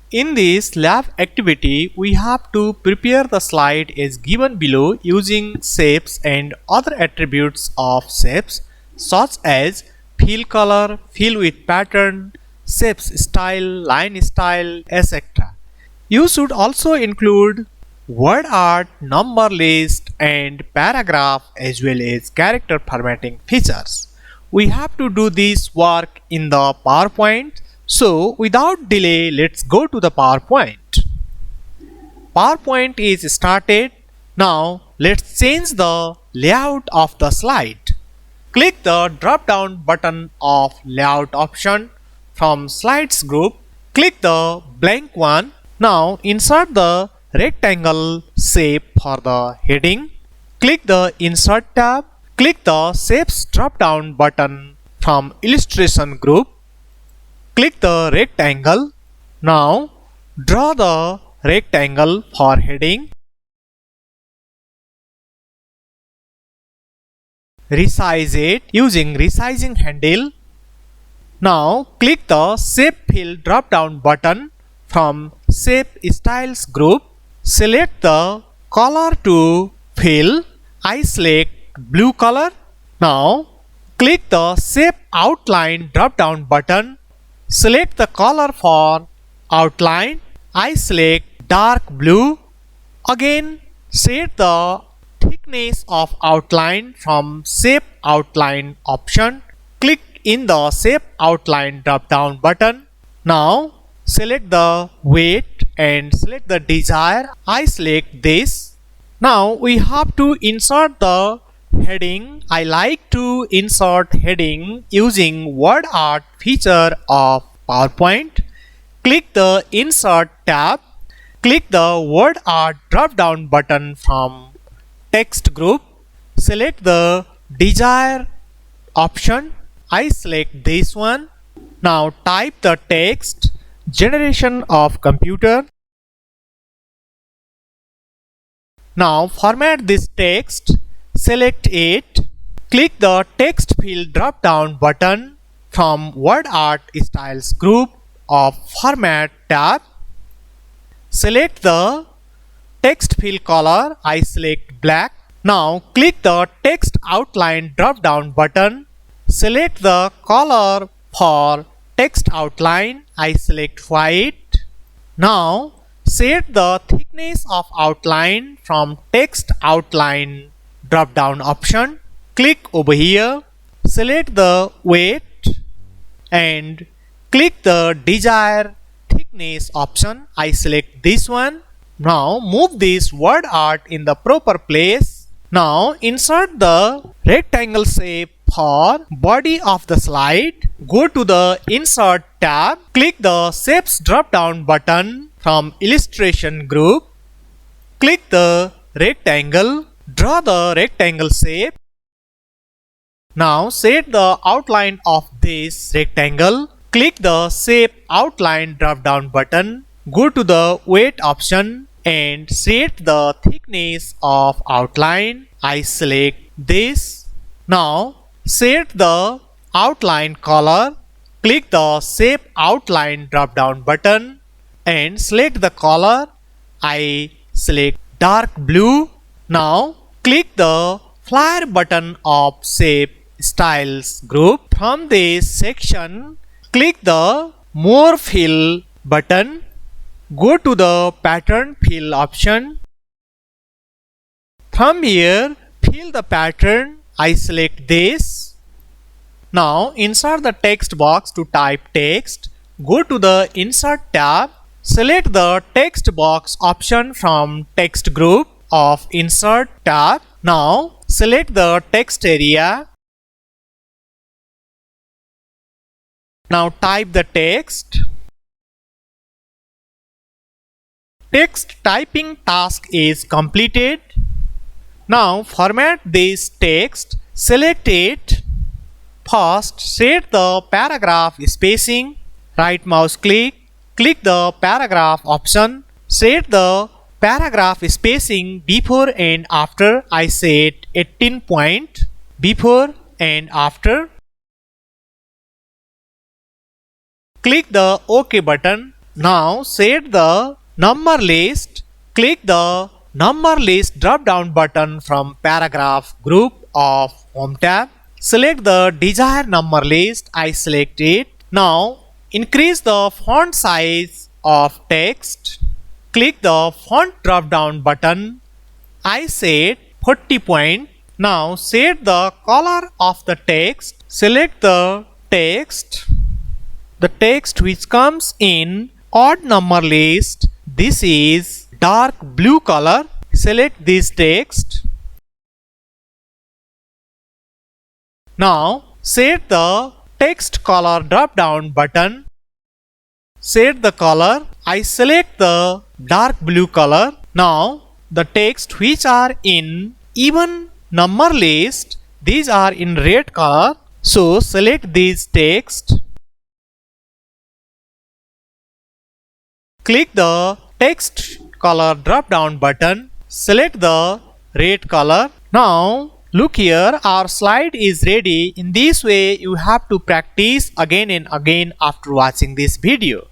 In this lab activity, we have to prepare the slide as given below using shapes and other attributes of shapes such as fill color, fill with pattern, shapes style, line style, etc. You should also include word art, number list and paragraph as well as character formatting features. We have to do this work in the PowerPoint. So without delay, let's go to the PowerPoint. PowerPoint is started. Now let's change the layout of the slide. Click the drop down button of layout option from slides group. Click the blank one. Now insert the rectangle shape for the heading. Click the insert tab. Click the shapes drop down button from illustration group. Click the rectangle. Now draw the rectangle for heading. Resize it using resizing handle. Now click the shape fill drop down button from shape styles group. Select the color to fill. I select blue color. Now click the shape outline drop down button. Select the color for outline. I select dark blue. Again set the thickness of outline from shape outline option. Click in the shape outline drop down button. Now select the weight and select the desired. I select this. Now we have to insert the heading. I like to insert heading using word art feature of PowerPoint. Click the insert tab. Click the word art drop down button from text group. Select the desired option. I select this one. Now type the text generation of computer. Now format this text. Select it. Click the text fill drop down button from word art styles group of format tab. Select the text fill color. I select black. Now click the text outline drop down button. Select the color for text outline. I select white. Now set the thickness of outline from text outline drop down option. Click over here. Select the weight and click the desired thickness option. I select this one. Now move this word art in the proper place. Now insert the rectangle shape for body of the slide. Go to the insert tab. Click the shapes drop down button from illustration group. Click the rectangle. Draw the rectangle shape. Now set the outline of this rectangle. Click the shape outline drop down button. Go to the weight option and set the thickness of outline. I select this. Now set the outline color. Click the shape outline drop down button and select the color. I select dark blue. Now click the flyer button of shape styles group. From this section, click the more fill button. Go to the pattern fill option. From here, fill the pattern. I select this. Now insert the text box to type text. Go to the insert tab. Select the text box option from text group of insert tab. Now select the text area. Now type the text. Text typing task is completed. Now format this text. Select it. First set the paragraph spacing. Right mouse click. Click the paragraph option. Set the paragraph spacing before and after. I set 18 point. Before and after. Click the OK button. Now set the number list. Click the number list drop down button from paragraph group of Home tab. Select the desired number list. I select it. Now increase the font size of text. Click the font drop down button. I set 40 point. Now set the color of the text. Select the text. The text which comes in odd number list. This is dark blue color. Select this text. Now set the text color drop down button. Set the color. I select the dark blue color. Now the text which are in even number list, these are in red color. So select this text. Click the text color drop down button. Select the red color. Now look here, our slide is ready. In this way you have to practice again and again after watching this video.